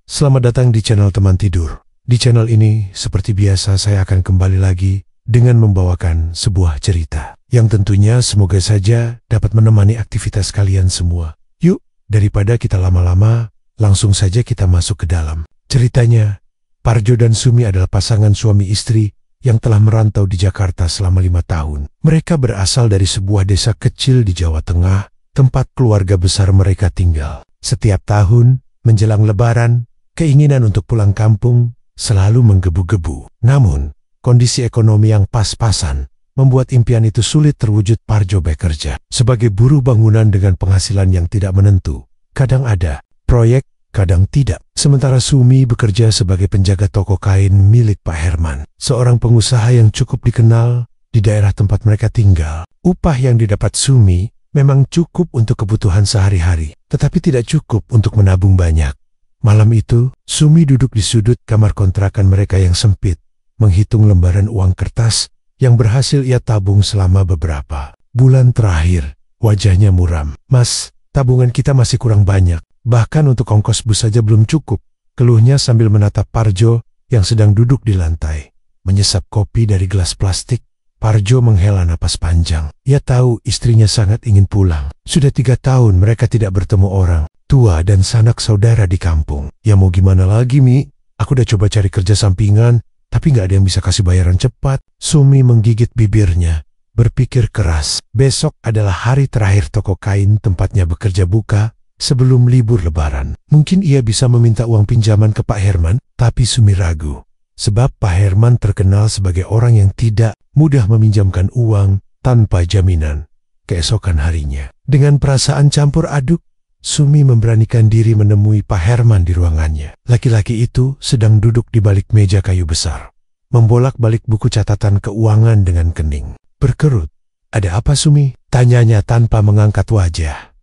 Selamat datang di channel Teman Tidur. Di channel ini, seperti biasa saya akan kembali lagi dengan membawakan sebuah cerita yang tentunya semoga saja dapat menemani aktivitas kalian semua. Yuk, daripada kita lama-lama, langsung saja kita masuk ke dalam. Ceritanya, Parjo dan Sumi adalah pasangan suami istri yang telah merantau di Jakarta selama 5 tahun. Mereka berasal dari sebuah desa kecil di Jawa Tengah, tempat keluarga besar mereka tinggal. Setiap tahun, menjelang Lebaran, keinginan untuk pulang kampung selalu menggebu-gebu. Namun, kondisi ekonomi yang pas-pasan membuat impian itu sulit terwujud. Parjo bekerja sebagai buruh bangunan dengan penghasilan yang tidak menentu. Kadang ada proyek, kadang tidak. Sementara Sumi bekerja sebagai penjaga toko kain milik Pak Herman, seorang pengusaha yang cukup dikenal di daerah tempat mereka tinggal. Upah yang didapat Sumi memang cukup untuk kebutuhan sehari-hari, tetapi tidak cukup untuk menabung banyak. Malam itu, Sumi duduk di sudut kamar kontrakan mereka yang sempit, menghitung lembaran uang kertas yang berhasil ia tabung selama beberapa bulan terakhir. Wajahnya muram. "Mas, tabungan kita masih kurang banyak. Bahkan untuk ongkos bus saja belum cukup," keluhnya sambil menatap Parjo yang sedang duduk di lantai. Menyesap kopi dari gelas plastik, Parjo menghela napas panjang. Ia tahu istrinya sangat ingin pulang. Sudah 3 tahun mereka tidak bertemu orang tua dan sanak saudara di kampung. "Ya mau gimana lagi, Mi? Aku udah coba cari kerja sampingan, tapi nggak ada yang bisa kasih bayaran cepat." Sumi menggigit bibirnya, berpikir keras. Besok adalah hari terakhir toko kain tempatnya bekerja buka sebelum libur Lebaran. Mungkin ia bisa meminta uang pinjaman ke Pak Herman, tapi Sumi ragu. Sebab Pak Herman terkenal sebagai orang yang tidak mudah meminjamkan uang tanpa jaminan keesokan harinya. Dengan perasaan campur aduk, Sumi memberanikan diri menemui Pak Herman di ruangannya. Laki-laki itu sedang duduk di balik meja kayu besar, membolak-balik buku catatan keuangan dengan kening. Berkerut. "Ada apa, Sumi?" tanyanya tanpa mengangkat wajah.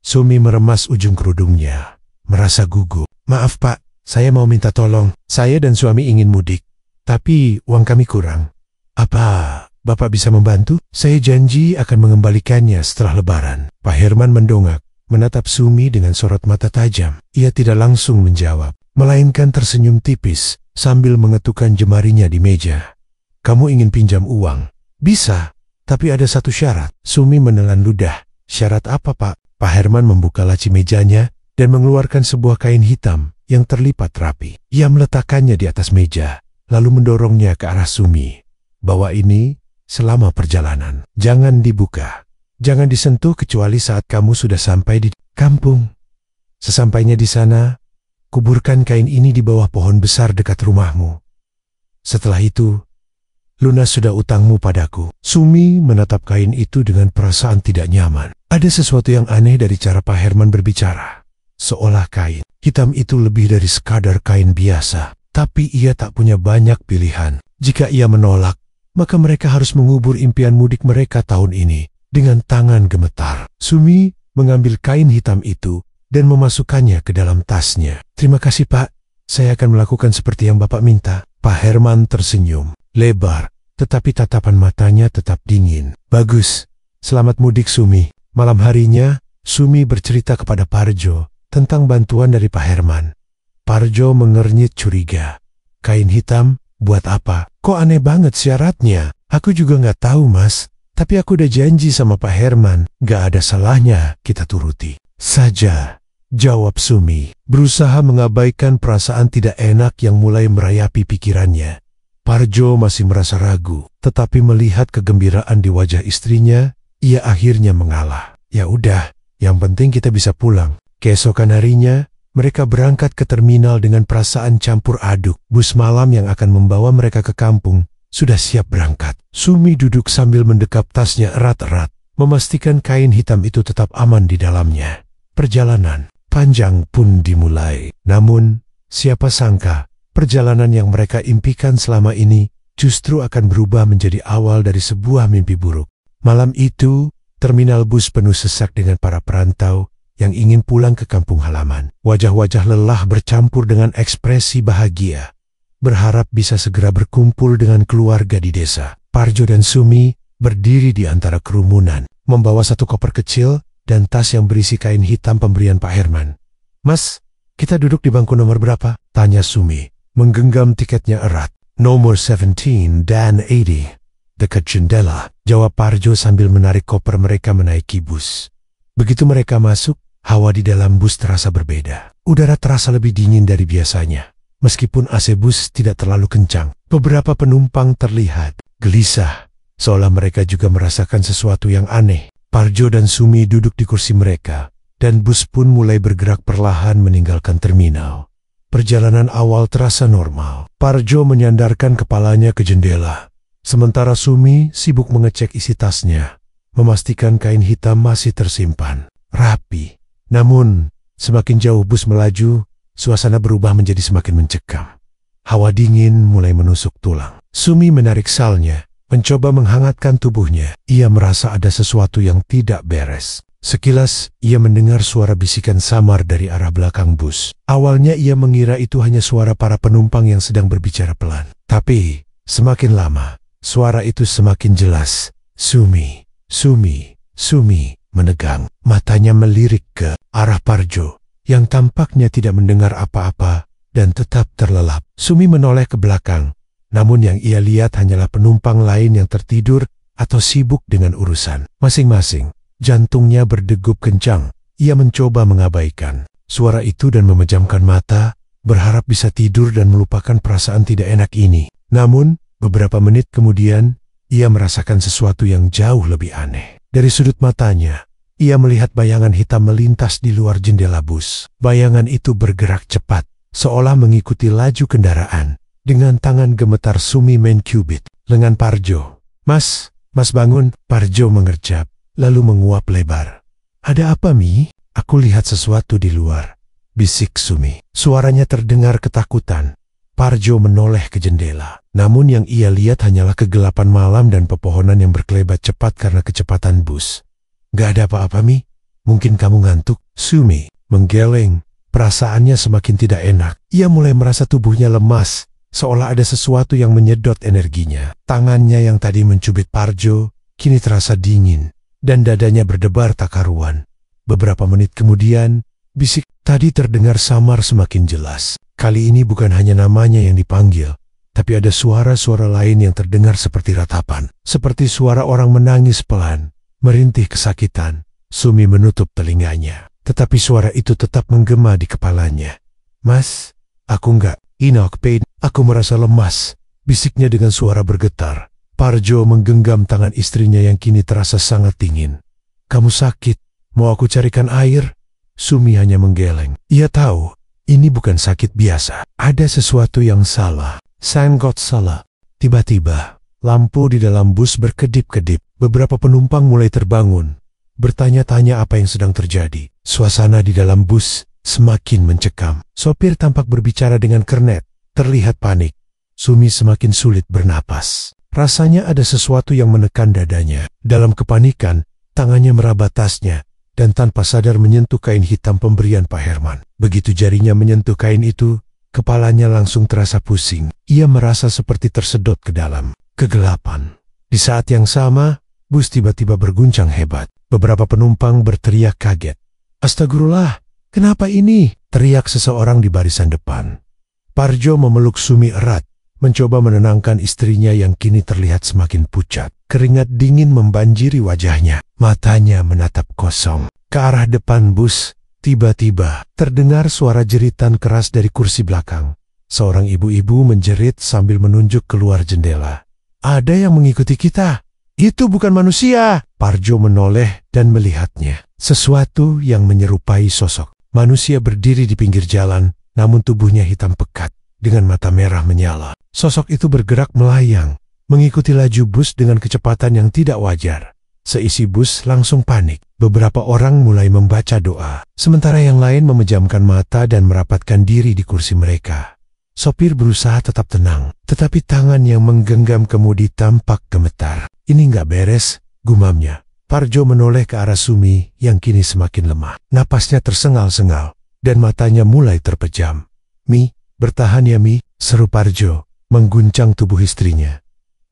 Sumi meremas ujung kerudungnya, merasa gugup. "Maaf, Pak. Saya mau minta tolong. Saya dan suami ingin mudik, tapi uang kami kurang. Apa Bapak bisa membantu? Saya janji akan mengembalikannya setelah Lebaran." Pak Herman mendongak, menatap Sumi dengan sorot mata tajam. Ia tidak langsung menjawab, melainkan tersenyum tipis sambil mengetukkan jemarinya di meja. "Kamu ingin pinjam uang? Bisa, tapi ada satu syarat." Sumi menelan ludah. "Syarat apa, Pak?" Pak Herman membuka laci mejanya dan mengeluarkan sebuah kain hitam yang terlipat rapi. Ia meletakkannya di atas meja, lalu mendorongnya ke arah Sumi. "Bawa ini selama perjalanan. Jangan dibuka. Jangan disentuh kecuali saat kamu sudah sampai di kampung. Sesampainya di sana, kuburkan kain ini di bawah pohon besar dekat rumahmu. Setelah itu, lunas sudah utangmu padaku." Sumi menatap kain itu dengan perasaan tidak nyaman. Ada sesuatu yang aneh dari cara Pak Herman berbicara. Seolah kain hitam itu lebih dari sekadar kain biasa. Tapi ia tak punya banyak pilihan. Jika ia menolak, maka mereka harus mengubur impian mudik mereka tahun ini. Dengan tangan gemetar, Sumi mengambil kain hitam itu dan memasukkannya ke dalam tasnya. "Terima kasih, Pak. Saya akan melakukan seperti yang Bapak minta." Pak Herman tersenyum lebar, tetapi tatapan matanya tetap dingin. "Bagus. Selamat mudik, Sumi." Malam harinya, Sumi bercerita kepada Parjo tentang bantuan dari Pak Herman. Parjo mengernyit curiga. "Kain hitam, buat apa? Kok aneh banget syaratnya?" "Aku juga nggak tahu, Mas. Tapi aku udah janji sama Pak Herman. Gak ada salahnya kita turuti saja," jawab Sumi, berusaha mengabaikan perasaan tidak enak yang mulai merayapi pikirannya. Parjo masih merasa ragu, tetapi melihat kegembiraan di wajah istrinya, ia akhirnya mengalah. "Ya udah, yang penting kita bisa pulang." Keesokan harinya, mereka berangkat ke terminal dengan perasaan campur aduk. Bus malam yang akan membawa mereka ke kampung sudah siap berangkat. Sumi duduk sambil mendekap tasnya erat-erat, memastikan kain hitam itu tetap aman di dalamnya. Perjalanan panjang pun dimulai. Namun, siapa sangka, perjalanan yang mereka impikan selama ini justru akan berubah menjadi awal dari sebuah mimpi buruk. Malam itu, terminal bus penuh sesak dengan para perantau yang ingin pulang ke kampung halaman. Wajah-wajah lelah bercampur dengan ekspresi bahagia, berharap bisa segera berkumpul dengan keluarga di desa. Parjo dan Sumi berdiri di antara kerumunan, membawa satu koper kecil dan tas yang berisi kain hitam pemberian Pak Herman. "Mas, Kita duduk di bangku nomor berapa? Tanya Sumi, menggenggam tiketnya erat. Nomor 17 dan 80. Dekat jendela, jawab Parjo sambil menarik koper mereka menaiki bus. Begitu mereka masuk, hawa di dalam bus terasa berbeda. Udara terasa lebih dingin dari biasanya. Meskipun AC bus tidak terlalu kencang, beberapa penumpang terlihat gelisah, seolah mereka juga merasakan sesuatu yang aneh. Parjo dan Sumi duduk di kursi mereka, dan bus pun mulai bergerak perlahan meninggalkan terminal. Perjalanan awal terasa normal. Parjo menyandarkan kepalanya ke jendela, sementara Sumi sibuk mengecek isi tasnya, memastikan kain hitam masih tersimpan rapi. Namun, semakin jauh bus melaju, suasana berubah menjadi semakin mencekam. Hawa dingin mulai menusuk tulang. Sumi menarik salnya, mencoba menghangatkan tubuhnya. Ia merasa ada sesuatu yang tidak beres. Sekilas, ia mendengar suara bisikan samar dari arah belakang bus. Awalnya ia mengira itu hanya suara para penumpang yang sedang berbicara pelan. Tapi, semakin lama, suara itu semakin jelas. Sumi, Sumi, Sumi, menegang. Matanya melirik ke arah Parjo, yang tampaknya tidak mendengar apa-apa dan tetap terlelap. Sumi menoleh ke belakang, namun yang ia lihat hanyalah penumpang lain yang tertidur atau sibuk dengan urusan masing-masing. Jantungnya berdegup kencang. Ia mencoba mengabaikan suara itu dan memejamkan mata, berharap bisa tidur dan melupakan perasaan tidak enak ini. Namun, beberapa menit kemudian, ia merasakan sesuatu yang jauh lebih aneh. Dari sudut matanya, ia melihat bayangan hitam melintas di luar jendela bus. Bayangan itu bergerak cepat, seolah mengikuti laju kendaraan. Dengan tangan gemetar Sumi mencubit lengan Parjo. Mas bangun." Parjo mengerjap, lalu menguap lebar. "Ada apa, Mi?" "Aku lihat sesuatu di luar," bisik Sumi. Suaranya terdengar ketakutan. Parjo menoleh ke jendela. Namun yang ia lihat hanyalah kegelapan malam dan pepohonan yang berkelebat cepat karena kecepatan bus. "Gak ada apa-apa, Mi. Mungkin kamu ngantuk." Sumi menggeleng. Perasaannya semakin tidak enak. Ia mulai merasa tubuhnya lemas, seolah ada sesuatu yang menyedot energinya. Tangannya yang tadi mencubit Parjo, kini terasa dingin, dan dadanya berdebar tak karuan. Beberapa menit kemudian, bisik tadi terdengar samar semakin jelas. Kali ini bukan hanya namanya yang dipanggil, tapi ada suara-suara lain yang terdengar seperti ratapan. Seperti suara orang menangis pelan, merintih kesakitan. Sumi menutup telinganya, tetapi suara itu tetap menggema di kepalanya. "Mas, aku nggak enough pain. Aku merasa lemas," bisiknya dengan suara bergetar. Parjo menggenggam tangan istrinya yang kini terasa sangat dingin. "Kamu sakit? Mau aku carikan air?" Sumi hanya menggeleng. Ia tahu, ini bukan sakit biasa. Ada sesuatu yang salah. Sangat salah. Tiba-tiba, lampu di dalam bus berkedip-kedip. Beberapa penumpang mulai terbangun, bertanya-tanya apa yang sedang terjadi. Suasana di dalam bus semakin mencekam. Sopir tampak berbicara dengan kernet, terlihat panik. Sumi semakin sulit bernapas. Rasanya ada sesuatu yang menekan dadanya. Dalam kepanikan, tangannya meraba tasnya, dan tanpa sadar menyentuh kain hitam pemberian Pak Herman. Begitu jarinya menyentuh kain itu, kepalanya langsung terasa pusing. Ia merasa seperti tersedot ke dalam kegelapan. Di saat yang sama, bus tiba-tiba berguncang hebat. Beberapa penumpang berteriak kaget. "Astagfirullah, kenapa ini?" teriak seseorang di barisan depan. Parjo memeluk Sumi erat, mencoba menenangkan istrinya yang kini terlihat semakin pucat. Keringat dingin membanjiri wajahnya. Matanya menatap kosong ke arah depan bus. Tiba-tiba terdengar suara jeritan keras dari kursi belakang. Seorang ibu-ibu menjerit sambil menunjuk keluar jendela. "Ada yang mengikuti kita. Itu bukan manusia." Parjo menoleh dan melihatnya. Sesuatu yang menyerupai sosok manusia berdiri di pinggir jalan, namun tubuhnya hitam pekat dengan mata merah menyala. Sosok itu bergerak melayang, mengikuti laju bus dengan kecepatan yang tidak wajar. Seisi bus langsung panik. Beberapa orang mulai membaca doa, sementara yang lain memejamkan mata dan merapatkan diri di kursi mereka. Sopir berusaha tetap tenang, tetapi tangan yang menggenggam kemudi tampak gemetar. "Ini nggak beres," gumamnya. Parjo menoleh ke arah Sumi yang kini semakin lemah. Napasnya tersengal-sengal, dan matanya mulai terpejam. "Mi, bertahan ya Mi," seru Parjo, mengguncang tubuh istrinya.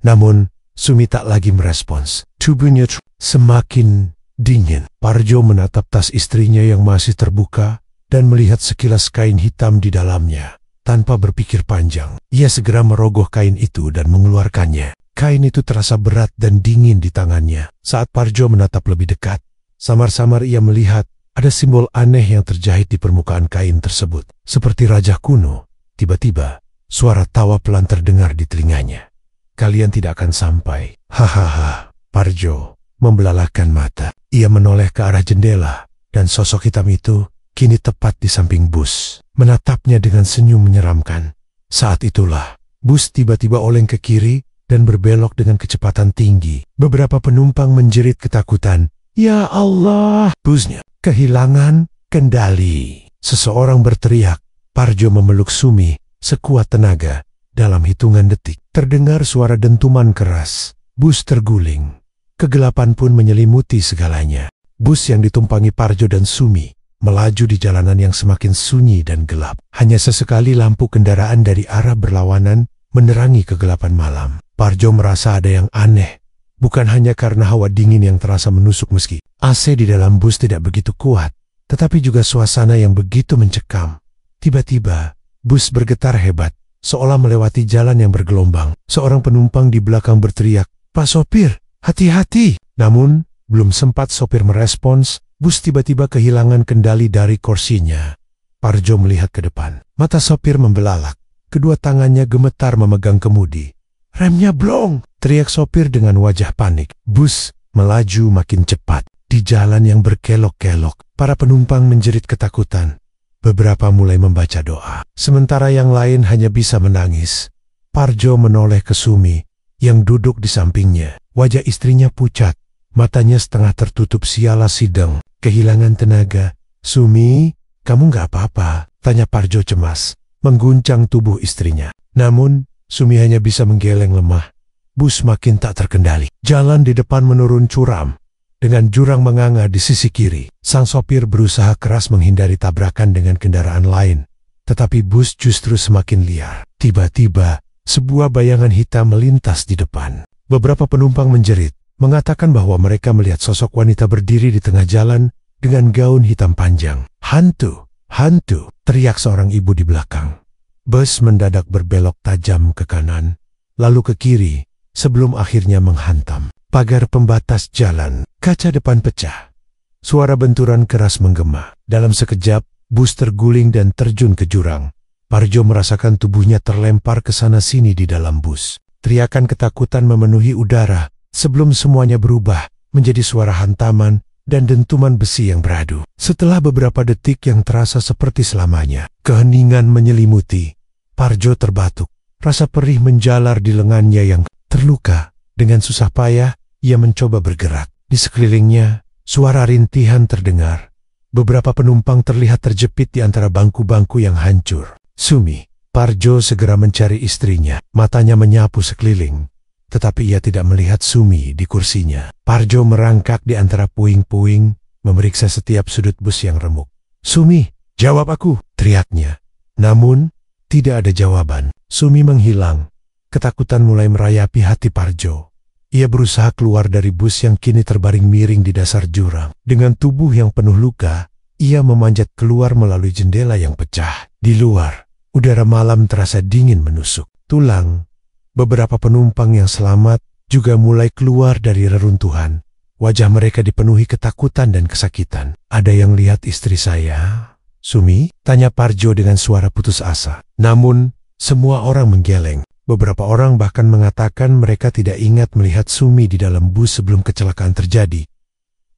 Namun, Sumi tak lagi merespons. Tubuhnya semakin dingin. Parjo menatap tas istrinya yang masih terbuka, dan melihat sekilas kain hitam di dalamnya. Tanpa berpikir panjang, ia segera merogoh kain itu dan mengeluarkannya. Kain itu terasa berat dan dingin di tangannya. Saat Parjo menatap lebih dekat, samar-samar ia melihat ada simbol aneh yang terjahit di permukaan kain tersebut. Seperti raja kuno. Tiba-tiba, suara tawa pelan terdengar di telinganya. Kalian tidak akan sampai. Hahaha. Parjo membelalakkan mata. Ia menoleh ke arah jendela, dan sosok hitam itu kini tepat di samping bus, menatapnya dengan senyum menyeramkan. Saat itulah, bus tiba-tiba oleng ke kiri dan berbelok dengan kecepatan tinggi. Beberapa penumpang menjerit ketakutan. Ya Allah! Busnya kehilangan kendali. Seseorang berteriak. Parjo memeluk Sumi sekuat tenaga. Dalam hitungan detik, terdengar suara dentuman keras. Bus terguling. Kegelapan pun menyelimuti segalanya. Bus yang ditumpangi Parjo dan Sumi melaju di jalanan yang semakin sunyi dan gelap. Hanya sesekali lampu kendaraan dari arah berlawanan menerangi kegelapan malam. Parjo merasa ada yang aneh. Bukan hanya karena hawa dingin yang terasa menusuk meski AC di dalam bus tidak begitu kuat, tetapi juga suasana yang begitu mencekam. Tiba-tiba, bus bergetar hebat, seolah melewati jalan yang bergelombang. Seorang penumpang di belakang berteriak, "Pak sopir, hati-hati!" Namun, belum sempat sopir merespons, bus tiba-tiba kehilangan kendali dari kursinya. Parjo melihat ke depan. Mata sopir membelalak. Kedua tangannya gemetar memegang kemudi. "Remnya blong!" teriak sopir dengan wajah panik. Bus melaju makin cepat. Di jalan yang berkelok-kelok, para penumpang menjerit ketakutan. Beberapa mulai membaca doa. Sementara yang lain hanya bisa menangis. Parjo menoleh ke Sumi yang duduk di sampingnya. Wajah istrinya pucat. Matanya setengah tertutup siala sidang. Kehilangan tenaga. "Sumi, kamu nggak apa-apa?" tanya Parjo cemas, mengguncang tubuh istrinya. Namun, Sumi hanya bisa menggeleng lemah. Bus makin tak terkendali. Jalan di depan menurun curam. Dengan jurang menganga di sisi kiri, sang sopir berusaha keras menghindari tabrakan dengan kendaraan lain. Tetapi bus justru semakin liar. Tiba-tiba, sebuah bayangan hitam melintas di depan. Beberapa penumpang menjerit, mengatakan bahwa mereka melihat sosok wanita berdiri di tengah jalan dengan gaun hitam panjang. "Hantu! Hantu!" teriak seorang ibu di belakang. Bus mendadak berbelok tajam ke kanan, lalu ke kiri, sebelum akhirnya menghantam pagar pembatas jalan. Kaca depan pecah. Suara benturan keras menggema. Dalam sekejap, bus terguling dan terjun ke jurang. Parjo merasakan tubuhnya terlempar ke sana-sini di dalam bus. Teriakan ketakutan memenuhi udara sebelum semuanya berubah menjadi suara hantaman dan dentuman besi yang beradu. Setelah beberapa detik yang terasa seperti selamanya, keheningan menyelimuti. Parjo terbatuk. Rasa perih menjalar di lengannya yang terluka. Dengan susah payah, ia mencoba bergerak. Di sekelilingnya, suara rintihan terdengar. Beberapa penumpang terlihat terjepit di antara bangku-bangku yang hancur. Sumi, Parjo segera mencari istrinya. Matanya menyapu sekeliling. Tetapi ia tidak melihat Sumi di kursinya. Parjo merangkak di antara puing-puing, memeriksa setiap sudut bus yang remuk. "Sumi, jawab aku!" teriaknya. Namun, tidak ada jawaban. Sumi menghilang. Ketakutan mulai merayapi hati Parjo. Ia berusaha keluar dari bus yang kini terbaring miring di dasar jurang. Dengan tubuh yang penuh luka, ia memanjat keluar melalui jendela yang pecah. Di luar, udara malam terasa dingin menusuk. Tulang, beberapa penumpang yang selamat juga mulai keluar dari reruntuhan. Wajah mereka dipenuhi ketakutan dan kesakitan. "Ada yang lihat istri saya, Sumi?" tanya Parjo dengan suara putus asa. Namun, semua orang menggeleng. Beberapa orang bahkan mengatakan mereka tidak ingat melihat Sumi di dalam bus sebelum kecelakaan terjadi.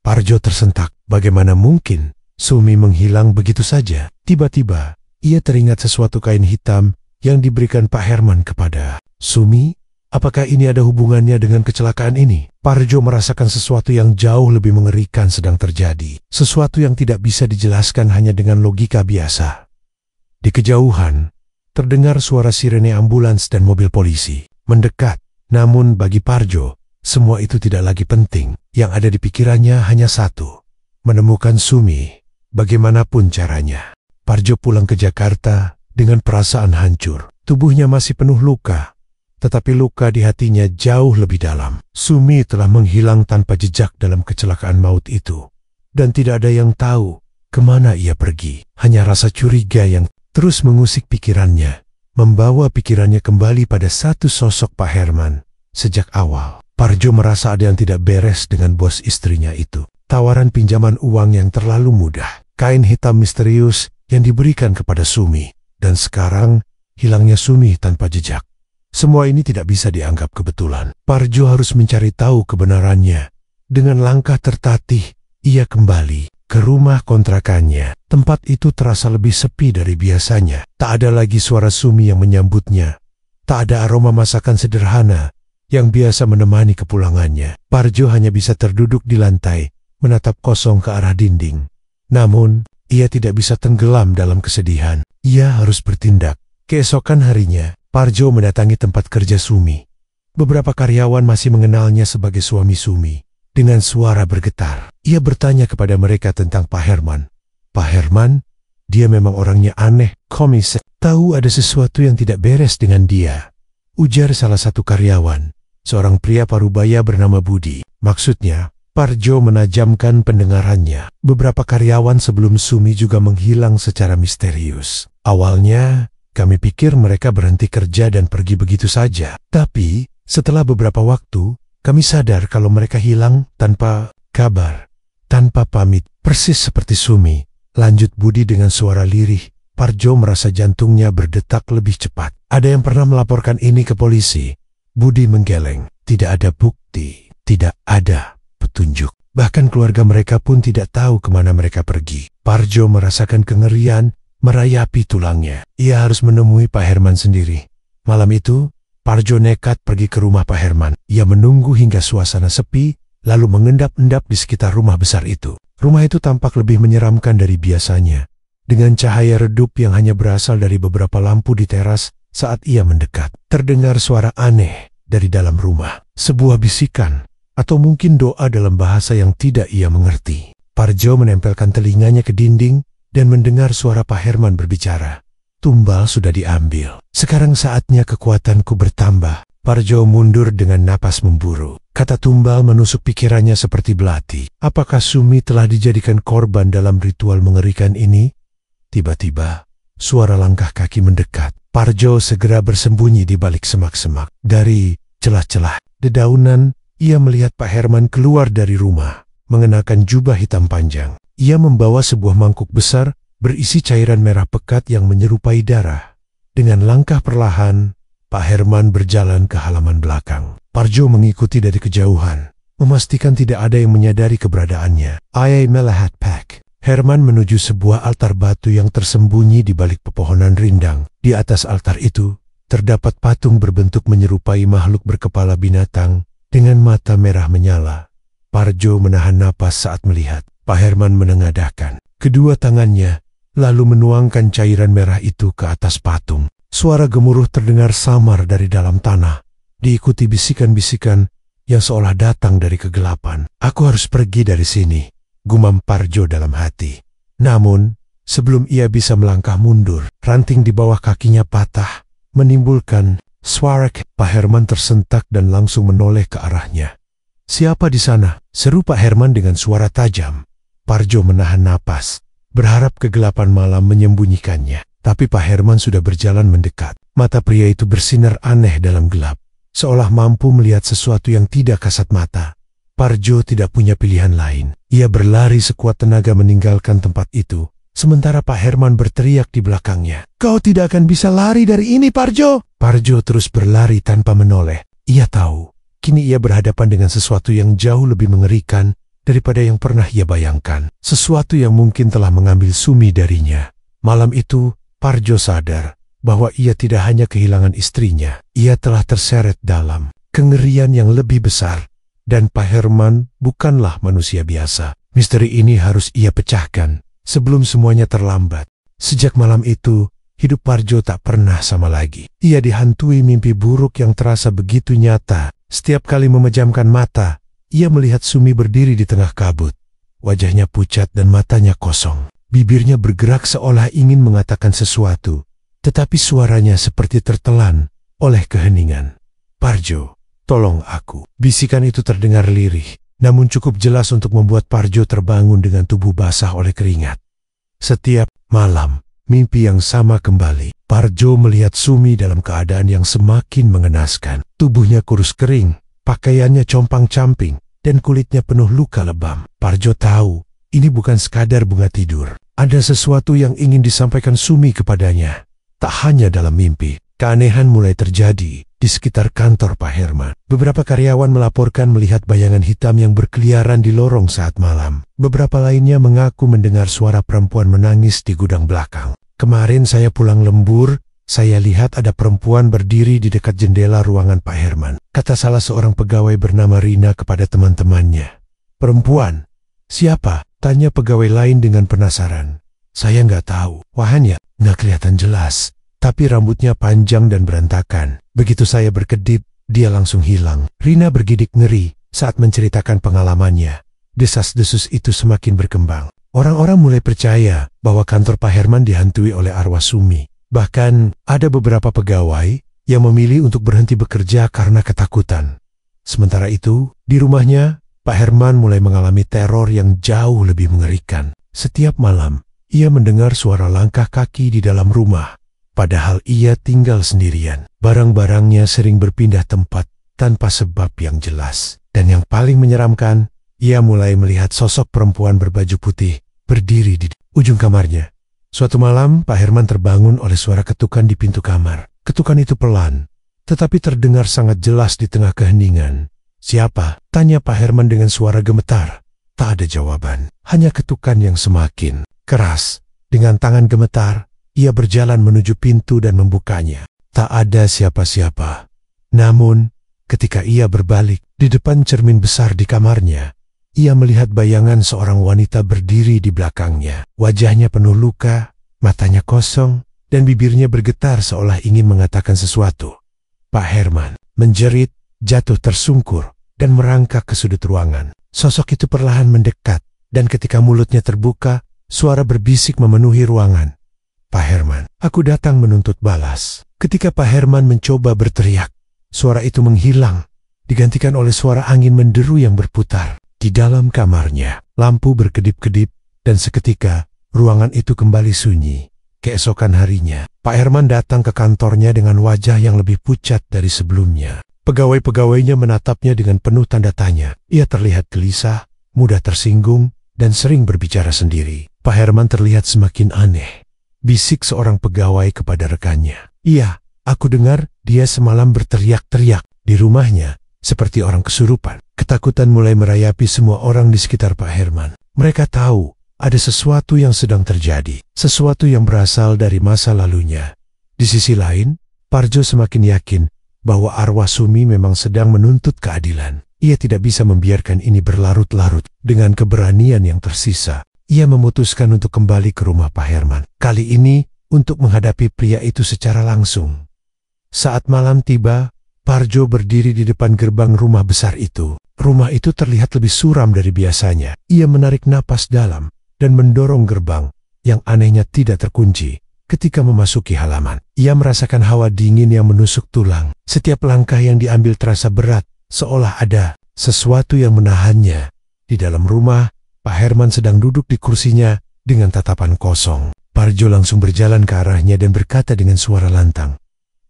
Parjo tersentak. Bagaimana mungkin Sumi menghilang begitu saja? Tiba-tiba, ia teringat sesuatu kain hitam yang diberikan Pak Herman kepada Sumi. Apakah ini ada hubungannya dengan kecelakaan ini? Parjo merasakan sesuatu yang jauh lebih mengerikan sedang terjadi. Sesuatu yang tidak bisa dijelaskan hanya dengan logika biasa. Di kejauhan, terdengar suara sirene ambulans dan mobil polisi mendekat. Namun bagi Parjo, semua itu tidak lagi penting. Yang ada di pikirannya hanya satu, menemukan Sumi, bagaimanapun caranya. Parjo pulang ke Jakarta dengan perasaan hancur. Tubuhnya masih penuh luka, tetapi luka di hatinya jauh lebih dalam. Sumi telah menghilang tanpa jejak dalam kecelakaan maut itu. Dan tidak ada yang tahu Kemana ia pergi? Hanya rasa curiga yang terus mengusik pikirannya, membawa pikirannya kembali pada satu sosok Pak Herman. Sejak awal, Parjo merasa ada yang tidak beres dengan bos istrinya itu. Tawaran pinjaman uang yang terlalu mudah, kain hitam misterius yang diberikan kepada Sumi, dan sekarang hilangnya Sumi tanpa jejak. Semua ini tidak bisa dianggap kebetulan. Parjo harus mencari tahu kebenarannya. Dengan langkah tertatih, ia kembali ke rumah kontrakannya. Tempat itu terasa lebih sepi dari biasanya. Tak ada lagi suara Sumi yang menyambutnya. Tak ada aroma masakan sederhana yang biasa menemani kepulangannya. Parjo hanya bisa terduduk di lantai, menatap kosong ke arah dinding. Namun, ia tidak bisa tenggelam dalam kesedihan. Ia harus bertindak. Keesokan harinya, Parjo mendatangi tempat kerja Sumi. Beberapa karyawan masih mengenalnya sebagai suami Sumi. Dengan suara bergetar, ia bertanya kepada mereka tentang Pak Herman. Pak Herman? Dia memang orangnya aneh, komis. Tahu ada sesuatu yang tidak beres dengan dia, ujar salah satu karyawan, seorang pria parubaya bernama Budi. Maksudnya, Parjo menajamkan pendengarannya. Beberapa karyawan sebelum Sumi juga menghilang secara misterius. Awalnya, kami pikir mereka berhenti kerja dan pergi begitu saja. Tapi, setelah beberapa waktu, kami sadar kalau mereka hilang tanpa kabar, tanpa pamit, persis seperti Sumi. Lanjut Budi dengan suara lirih. Parjo merasa jantungnya berdetak lebih cepat. Ada yang pernah melaporkan ini ke polisi? Budi menggeleng. Tidak ada bukti, tidak ada petunjuk. Bahkan keluarga mereka pun tidak tahu kemana mereka pergi. Parjo merasakan kengerian merayapi tulangnya. Ia harus menemui Pak Herman sendiri. Malam itu, Parjo nekat pergi ke rumah Pak Herman. Ia menunggu hingga suasana sepi, lalu mengendap-endap di sekitar rumah besar itu. Rumah itu tampak lebih menyeramkan dari biasanya, dengan cahaya redup yang hanya berasal dari beberapa lampu di teras. Saat ia mendekat, terdengar suara aneh dari dalam rumah. Sebuah bisikan, atau mungkin doa dalam bahasa yang tidak ia mengerti. Parjo menempelkan telinganya ke dinding dan mendengar suara Pak Herman berbicara. Tumbal sudah diambil. Sekarang saatnya kekuatanku bertambah. Parjo mundur dengan napas memburu. Kata tumbal menusuk pikirannya seperti belati. Apakah Sumi telah dijadikan korban dalam ritual mengerikan ini? Tiba-tiba, suara langkah kaki mendekat. Parjo segera bersembunyi di balik semak-semak. Dari celah-celah dedaunan, ia melihat Pak Herman keluar dari rumah, mengenakan jubah hitam panjang. Ia membawa sebuah mangkuk besar berisi cairan merah pekat yang menyerupai darah. Dengan langkah perlahan, Pak Herman berjalan ke halaman belakang. Parjo mengikuti dari kejauhan, memastikan tidak ada yang menyadari keberadaannya. I melihat Pak Herman menuju sebuah altar batu yang tersembunyi di balik pepohonan rindang. Di atas altar itu, terdapat patung berbentuk menyerupai makhluk berkepala binatang dengan mata merah menyala. Parjo menahan napas saat melihat. Pak Herman menengadahkan kedua tangannya, lalu menuangkan cairan merah itu ke atas patung. Suara gemuruh terdengar samar dari dalam tanah, diikuti bisikan-bisikan yang seolah datang dari kegelapan. Aku harus pergi dari sini, gumam Parjo dalam hati. Namun, sebelum ia bisa melangkah mundur, ranting di bawah kakinya patah, menimbulkan suara. Pak Herman tersentak dan langsung menoleh ke arahnya. Siapa di sana? Seru Pak Herman dengan suara tajam. Parjo menahan napas, berharap kegelapan malam menyembunyikannya. Tapi Pak Herman sudah berjalan mendekat. Mata pria itu bersinar aneh dalam gelap, seolah mampu melihat sesuatu yang tidak kasat mata. Parjo tidak punya pilihan lain. Ia berlari sekuat tenaga meninggalkan tempat itu, sementara Pak Herman berteriak di belakangnya. Kau tidak akan bisa lari dari ini, Parjo! Parjo terus berlari tanpa menoleh. Ia tahu, kini ia berhadapan dengan sesuatu yang jauh lebih mengerikan daripada yang pernah ia bayangkan. Sesuatu yang mungkin telah mengambil Sumi darinya. Malam itu, Parjo sadar bahwa ia tidak hanya kehilangan istrinya, ia telah terseret dalam kengerian yang lebih besar. Dan Pak Herman bukanlah manusia biasa. Misteri ini harus ia pecahkan sebelum semuanya terlambat. Sejak malam itu, hidup Parjo tak pernah sama lagi. Ia dihantui mimpi buruk yang terasa begitu nyata. Setiap kali memejamkan mata, ia melihat Sumi berdiri di tengah kabut. Wajahnya pucat dan matanya kosong. Bibirnya bergerak seolah ingin mengatakan sesuatu, tetapi suaranya seperti tertelan oleh keheningan. Parjo, tolong aku. Bisikan itu terdengar lirih, namun cukup jelas untuk membuat Parjo terbangun dengan tubuh basah oleh keringat. Setiap malam, mimpi yang sama kembali. Parjo melihat Sumi dalam keadaan yang semakin mengenaskan. Tubuhnya kurus kering, pakaiannya compang-camping, dan kulitnya penuh luka lebam. Parjo tahu, ini bukan sekadar bunga tidur. Ada sesuatu yang ingin disampaikan Sumi kepadanya. Tak hanya dalam mimpi, keanehan mulai terjadi di sekitar kantor Pak Herman. Beberapa karyawan melaporkan melihat bayangan hitam yang berkeliaran di lorong saat malam. Beberapa lainnya mengaku mendengar suara perempuan menangis di gudang belakang. Kemarin saya pulang lembur, saya lihat ada perempuan berdiri di dekat jendela ruangan Pak Herman, kata salah seorang pegawai bernama Rina kepada teman-temannya. Perempuan? Siapa? Tanya pegawai lain dengan penasaran. Saya nggak tahu. Wahanya nggak kelihatan jelas, tapi rambutnya panjang dan berantakan. Begitu saya berkedip, dia langsung hilang. Rina bergidik ngeri saat menceritakan pengalamannya. Desas-desus itu semakin berkembang. Orang-orang mulai percaya bahwa kantor Pak Herman dihantui oleh arwah Sumi. Bahkan ada beberapa pegawai yang memilih untuk berhenti bekerja karena ketakutan. Sementara itu, di rumahnya, Pak Herman mulai mengalami teror yang jauh lebih mengerikan. Setiap malam, ia mendengar suara langkah kaki di dalam rumah. Padahal ia tinggal sendirian. Barang-barangnya sering berpindah tempat tanpa sebab yang jelas. Dan yang paling menyeramkan, ia mulai melihat sosok perempuan berbaju putih berdiri di ujung kamarnya. Suatu malam, Pak Herman terbangun oleh suara ketukan di pintu kamar. Ketukan itu pelan, tetapi terdengar sangat jelas di tengah keheningan. Siapa? Tanya Pak Herman dengan suara gemetar. Tak ada jawaban, hanya ketukan yang semakin keras. Dengan tangan gemetar, ia berjalan menuju pintu dan membukanya. Tak ada siapa-siapa. Namun, ketika ia berbalik di depan cermin besar di kamarnya, ia melihat bayangan seorang wanita berdiri di belakangnya. Wajahnya penuh luka, matanya kosong, dan bibirnya bergetar seolah ingin mengatakan sesuatu. Pak Herman menjerit, jatuh tersungkur, dan merangkak ke sudut ruangan. Sosok itu perlahan mendekat, dan ketika mulutnya terbuka, suara berbisik memenuhi ruangan. Pak Herman, aku datang menuntut balas. Ketika Pak Herman mencoba berteriak, suara itu menghilang, digantikan oleh suara angin menderu yang berputar. Di dalam kamarnya, lampu berkedip-kedip, dan seketika ruangan itu kembali sunyi. Keesokan harinya, Pak Herman datang ke kantornya dengan wajah yang lebih pucat dari sebelumnya. Pegawai-pegawainya menatapnya dengan penuh tanda tanya. Ia terlihat gelisah, mudah tersinggung, dan sering berbicara sendiri. Pak Herman terlihat semakin aneh. Bisik seorang pegawai kepada rekannya. Iya, aku dengar dia semalam berteriak-teriak di rumahnya seperti orang kesurupan. Ketakutan mulai merayapi semua orang di sekitar Pak Herman. Mereka tahu ada sesuatu yang sedang terjadi, sesuatu yang berasal dari masa lalunya. Di sisi lain, Parjo semakin yakin bahwa arwah Sumi memang sedang menuntut keadilan. Ia tidak bisa membiarkan ini berlarut-larut. Dengan keberanian yang tersisa, ia memutuskan untuk kembali ke rumah Pak Herman. Kali ini untuk menghadapi pria itu secara langsung. Saat malam tiba, Parjo berdiri di depan gerbang rumah besar itu. Rumah itu terlihat lebih suram dari biasanya. Ia menarik napas dalam dan mendorong gerbang yang anehnya tidak terkunci. Ketika memasuki halaman, ia merasakan hawa dingin yang menusuk tulang. Setiap langkah yang diambil terasa berat, seolah ada sesuatu yang menahannya. Di dalam rumah, Pak Herman sedang duduk di kursinya dengan tatapan kosong. Parjo langsung berjalan ke arahnya dan berkata dengan suara lantang,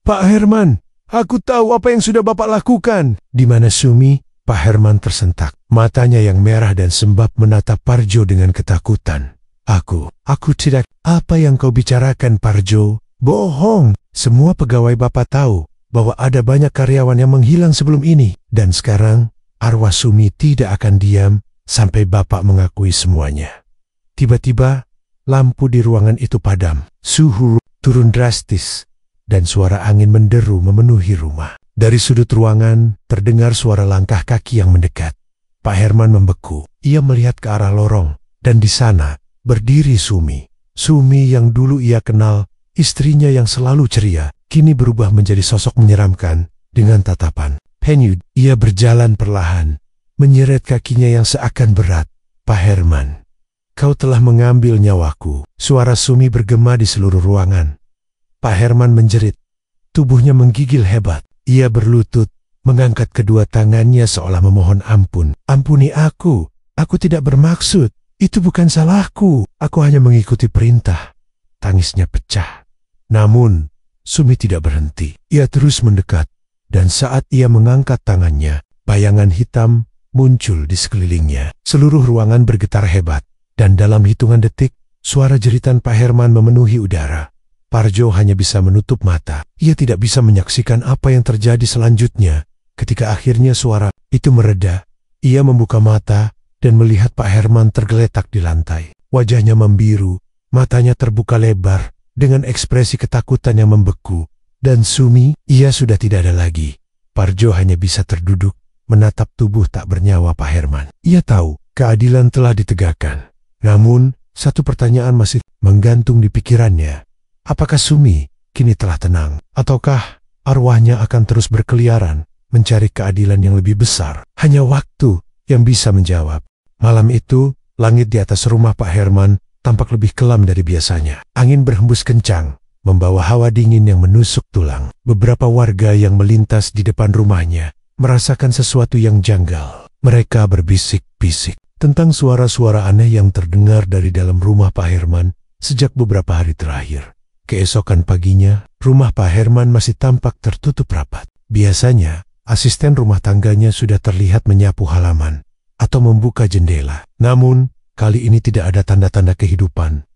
"Pak Herman, aku tahu apa yang sudah Bapak lakukan." Di mana Sumi? Pak Herman tersentak. Matanya yang merah dan sembab menatap Parjo dengan ketakutan. Aku tidak. Apa yang kau bicarakan, Parjo? Bohong. Semua pegawai Bapak tahu bahwa ada banyak karyawan yang menghilang sebelum ini. Dan sekarang, arwah Sumi tidak akan diam sampai Bapak mengakui semuanya. Tiba-tiba, lampu di ruangan itu padam. Suhu turun drastis, dan suara angin menderu memenuhi rumah. Dari sudut ruangan, terdengar suara langkah kaki yang mendekat. Pak Herman membeku. Ia melihat ke arah lorong, dan di sana berdiri Sumi. Sumi yang dulu ia kenal, istrinya yang selalu ceria, kini berubah menjadi sosok menyeramkan dengan tatapan penyud. Ia berjalan perlahan, menyeret kakinya yang seakan berat. "Pak Herman, kau telah mengambil nyawaku." Suara Sumi bergema di seluruh ruangan. Pak Herman menjerit. Tubuhnya menggigil hebat. Ia berlutut, mengangkat kedua tangannya seolah memohon ampun. "Ampuni aku tidak bermaksud." "Itu bukan salahku, aku hanya mengikuti perintah." Tangisnya pecah. Namun, Sumi tidak berhenti. Ia terus mendekat, dan saat ia mengangkat tangannya, bayangan hitam muncul di sekelilingnya. Seluruh ruangan bergetar hebat, dan dalam hitungan detik, suara jeritan Pak Herman memenuhi udara. Parjo hanya bisa menutup mata. Ia tidak bisa menyaksikan apa yang terjadi selanjutnya. Ketika akhirnya suara itu mereda, ia membuka mata dan melihat Pak Herman tergeletak di lantai. Wajahnya membiru, matanya terbuka lebar, dengan ekspresi ketakutan yang membeku. Dan Sumi, ia sudah tidak ada lagi. Parjo hanya bisa terduduk, menatap tubuh tak bernyawa Pak Herman. Ia tahu keadilan telah ditegakkan. Namun, satu pertanyaan masih menggantung di pikirannya. Apakah Sumi kini telah tenang? Ataukah arwahnya akan terus berkeliaran, mencari keadilan yang lebih besar? Hanya waktu yang bisa menjawab. Malam itu, langit di atas rumah Pak Herman tampak lebih kelam dari biasanya. Angin berhembus kencang, membawa hawa dingin yang menusuk tulang. Beberapa warga yang melintas di depan rumahnya merasakan sesuatu yang janggal. Mereka berbisik-bisik tentang suara-suara aneh yang terdengar dari dalam rumah Pak Herman sejak beberapa hari terakhir. Keesokan paginya, rumah Pak Herman masih tampak tertutup rapat. Biasanya, asisten rumah tangganya sudah terlihat menyapu halaman atau membuka jendela. Namun, kali ini tidak ada tanda-tanda kehidupan.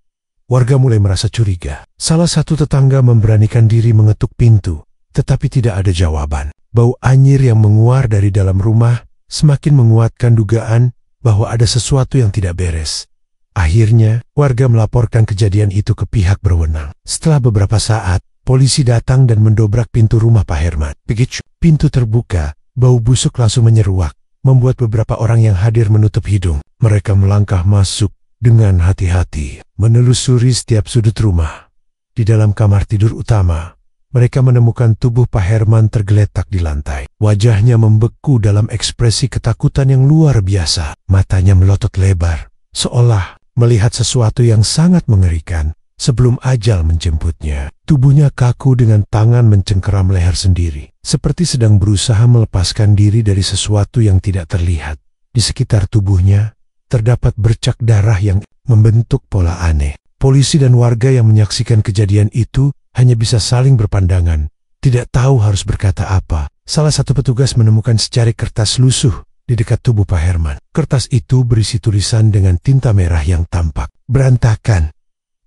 Warga mulai merasa curiga. Salah satu tetangga memberanikan diri mengetuk pintu, tetapi tidak ada jawaban. Bau anyir yang menguar dari dalam rumah semakin menguatkan dugaan bahwa ada sesuatu yang tidak beres. Akhirnya, warga melaporkan kejadian itu ke pihak berwenang. Setelah beberapa saat, polisi datang dan mendobrak pintu rumah Pak Herman. Begitu pintu terbuka, bau busuk langsung menyeruak, membuat beberapa orang yang hadir menutup hidung. Mereka melangkah masuk dengan hati-hati, menelusuri setiap sudut rumah. Di dalam kamar tidur utama, mereka menemukan tubuh Pak Herman tergeletak di lantai. Wajahnya membeku dalam ekspresi ketakutan yang luar biasa. Matanya melotot lebar, seolah melihat sesuatu yang sangat mengerikan sebelum ajal menjemputnya. Tubuhnya kaku dengan tangan mencengkeram leher sendiri, seperti sedang berusaha melepaskan diri dari sesuatu yang tidak terlihat. Di sekitar tubuhnya, terdapat bercak darah yang membentuk pola aneh. Polisi dan warga yang menyaksikan kejadian itu hanya bisa saling berpandangan, tidak tahu harus berkata apa. Salah satu petugas menemukan secari kertas lusuh di dekat tubuh Pak Herman. Kertas itu berisi tulisan dengan tinta merah yang tampak berantakan.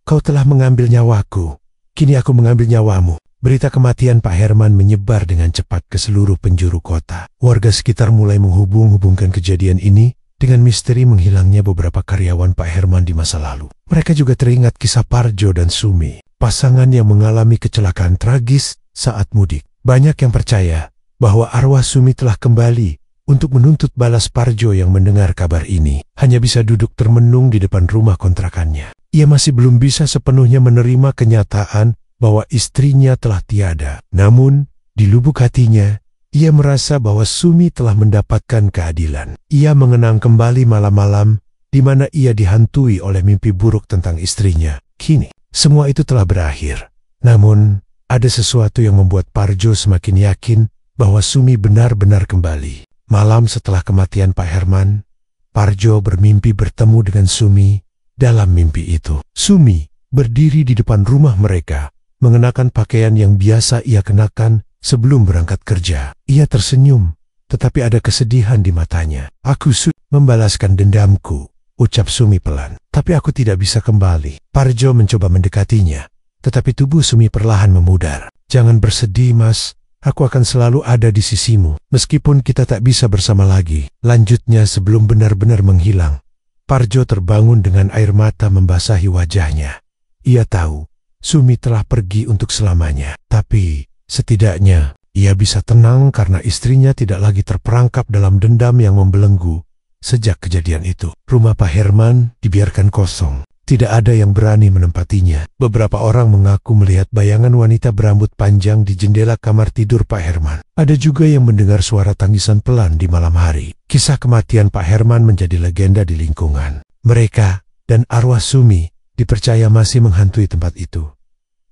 "Kau telah mengambil nyawaku, kini aku mengambil nyawamu." Berita kematian Pak Herman menyebar dengan cepat ke seluruh penjuru kota. Warga sekitar mulai menghubung-hubungkan kejadian ini dengan misteri menghilangnya beberapa karyawan Pak Herman di masa lalu. Mereka juga teringat kisah Parjo dan Sumi, pasangan yang mengalami kecelakaan tragis saat mudik. Banyak yang percaya bahwa arwah Sumi telah kembali untuk menuntut balas Parjo yang mendengar kabar ini. Hanya bisa duduk termenung di depan rumah kontrakannya. Ia masih belum bisa sepenuhnya menerima kenyataan bahwa istrinya telah tiada. Namun, di lubuk hatinya, ia merasa bahwa Sumi telah mendapatkan keadilan. Ia mengenang kembali malam-malam di mana ia dihantui oleh mimpi buruk tentang istrinya. Kini, semua itu telah berakhir. Namun, ada sesuatu yang membuat Parjo semakin yakin bahwa Sumi benar-benar kembali. Malam setelah kematian Pak Herman, Parjo bermimpi bertemu dengan Sumi dalam mimpi itu. Sumi berdiri di depan rumah mereka, mengenakan pakaian yang biasa ia kenakan sebelum berangkat kerja. Ia tersenyum, tetapi ada kesedihan di matanya. "Aku sudah membalaskan dendamku," ucap Sumi pelan. "Tapi aku tidak bisa kembali." Parjo mencoba mendekatinya, tetapi tubuh Sumi perlahan memudar. "Jangan bersedih, Mas. Aku akan selalu ada di sisimu, meskipun kita tak bisa bersama lagi," lanjutnya sebelum benar-benar menghilang. Parjo terbangun dengan air mata membasahi wajahnya. Ia tahu Sumi telah pergi untuk selamanya, tapi setidaknya ia bisa tenang karena istrinya tidak lagi terperangkap dalam dendam yang membelenggu. Sejak kejadian itu, rumah Pak Herman dibiarkan kosong. Tidak ada yang berani menempatinya. Beberapa orang mengaku melihat bayangan wanita berambut panjang di jendela kamar tidur Pak Herman. Ada juga yang mendengar suara tangisan pelan di malam hari. Kisah kematian Pak Herman menjadi legenda di lingkungan. Mereka dan arwah Sumi dipercaya masih menghantui tempat itu.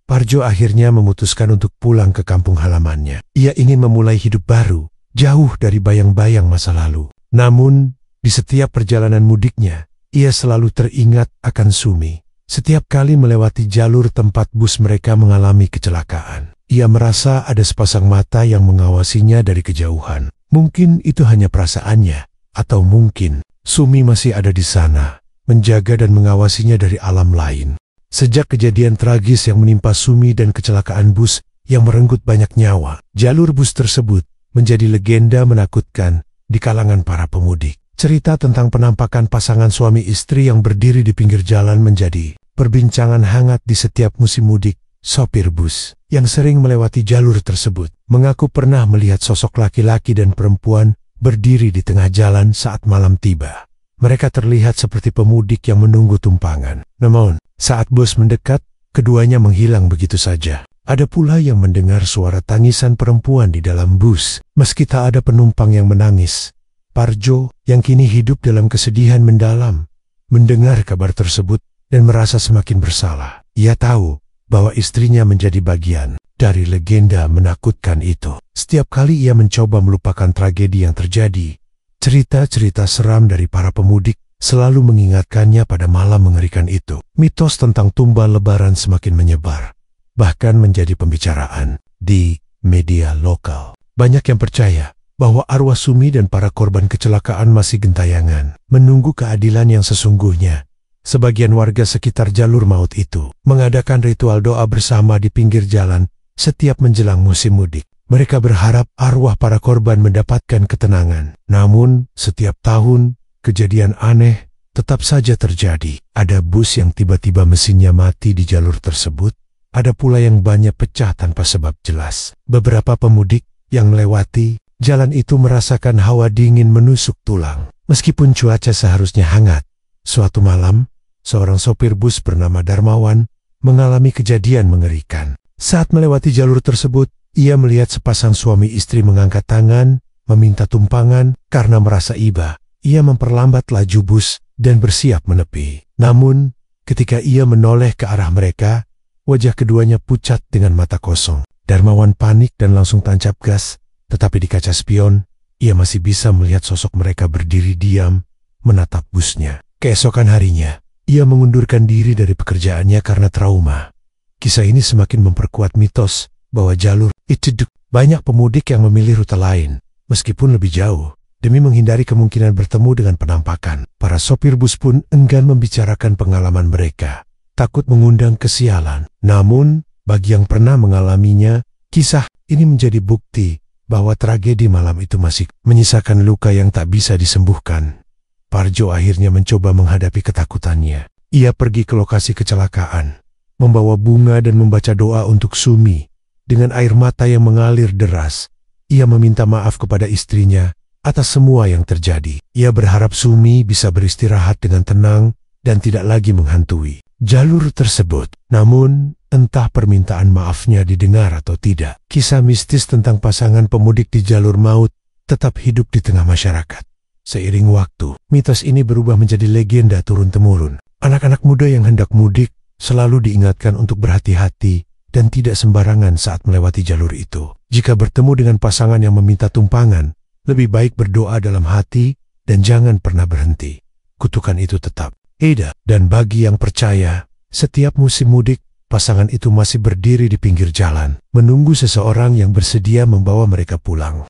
Parjo akhirnya memutuskan untuk pulang ke kampung halamannya. Ia ingin memulai hidup baru, jauh dari bayang-bayang masa lalu. Namun, di setiap perjalanan mudiknya, ia selalu teringat akan Sumi. Setiap kali melewati jalur tempat bus mereka mengalami kecelakaan, ia merasa ada sepasang mata yang mengawasinya dari kejauhan. Mungkin itu hanya perasaannya, atau mungkin Sumi masih ada di sana, menjaga dan mengawasinya dari alam lain. Sejak kejadian tragis yang menimpa Sumi dan kecelakaan bus yang merenggut banyak nyawa, jalur bus tersebut menjadi legenda menakutkan di kalangan para pemudik. Cerita tentang penampakan pasangan suami istri yang berdiri di pinggir jalan menjadi perbincangan hangat di setiap musim mudik. Sopir bus yang sering melewati jalur tersebut mengaku pernah melihat sosok laki-laki dan perempuan berdiri di tengah jalan saat malam tiba. Mereka terlihat seperti pemudik yang menunggu tumpangan. Namun, saat bus mendekat, keduanya menghilang begitu saja. Ada pula yang mendengar suara tangisan perempuan di dalam bus, meski tak ada penumpang yang menangis. Parjo, yang kini hidup dalam kesedihan mendalam, mendengar kabar tersebut dan merasa semakin bersalah. Ia tahu bahwa istrinya menjadi bagian dari legenda menakutkan itu. Setiap kali ia mencoba melupakan tragedi yang terjadi, cerita-cerita seram dari para pemudik selalu mengingatkannya pada malam mengerikan itu. Mitos tentang tumbal lebaran semakin menyebar, bahkan menjadi pembicaraan di media lokal. Banyak yang percaya bahwa arwah Sumi dan para korban kecelakaan masih gentayangan, menunggu keadilan yang sesungguhnya. Sebagian warga sekitar jalur maut itu mengadakan ritual doa bersama di pinggir jalan setiap menjelang musim mudik. Mereka berharap arwah para korban mendapatkan ketenangan. Namun, setiap tahun, kejadian aneh tetap saja terjadi. Ada bus yang tiba-tiba mesinnya mati di jalur tersebut. Ada pula yang banyak pecah tanpa sebab jelas. Beberapa pemudik yang melewati jalan itu merasakan hawa dingin menusuk tulang. Meskipun cuaca seharusnya hangat, suatu malam, seorang sopir bus bernama Darmawan mengalami kejadian mengerikan. Saat melewati jalur tersebut, ia melihat sepasang suami istri mengangkat tangan, meminta tumpangan karena merasa iba. Ia memperlambat laju bus dan bersiap menepi. Namun, ketika ia menoleh ke arah mereka, wajah keduanya pucat dengan mata kosong. Darmawan panik dan langsung tancap gas. Tetapi di kaca spion, ia masih bisa melihat sosok mereka berdiri diam, menatap busnya. Keesokan harinya, ia mengundurkan diri dari pekerjaannya karena trauma. Kisah ini semakin memperkuat mitos bahwa jalur itu banyak pemudik yang memilih rute lain, meskipun lebih jauh, demi menghindari kemungkinan bertemu dengan penampakan. Para sopir bus pun enggan membicarakan pengalaman mereka, takut mengundang kesialan. Namun, bagi yang pernah mengalaminya, kisah ini menjadi bukti bahwa tragedi malam itu masih menyisakan luka yang tak bisa disembuhkan. Parjo akhirnya mencoba menghadapi ketakutannya. Ia pergi ke lokasi kecelakaan, membawa bunga dan membaca doa untuk Sumi. Dengan air mata yang mengalir deras, ia meminta maaf kepada istrinya atas semua yang terjadi. Ia berharap Sumi bisa beristirahat dengan tenang dan tidak lagi menghantui jalur tersebut. Namun, entah permintaan maafnya didengar atau tidak, kisah mistis tentang pasangan pemudik di jalur maut tetap hidup di tengah masyarakat. Seiring waktu, mitos ini berubah menjadi legenda turun-temurun. Anak-anak muda yang hendak mudik selalu diingatkan untuk berhati-hati dan tidak sembarangan saat melewati jalur itu. Jika bertemu dengan pasangan yang meminta tumpangan, lebih baik berdoa dalam hati dan jangan pernah berhenti. Kutukan itu tetap ada, dan bagi yang percaya, setiap musim mudik, pasangan itu masih berdiri di pinggir jalan, menunggu seseorang yang bersedia membawa mereka pulang.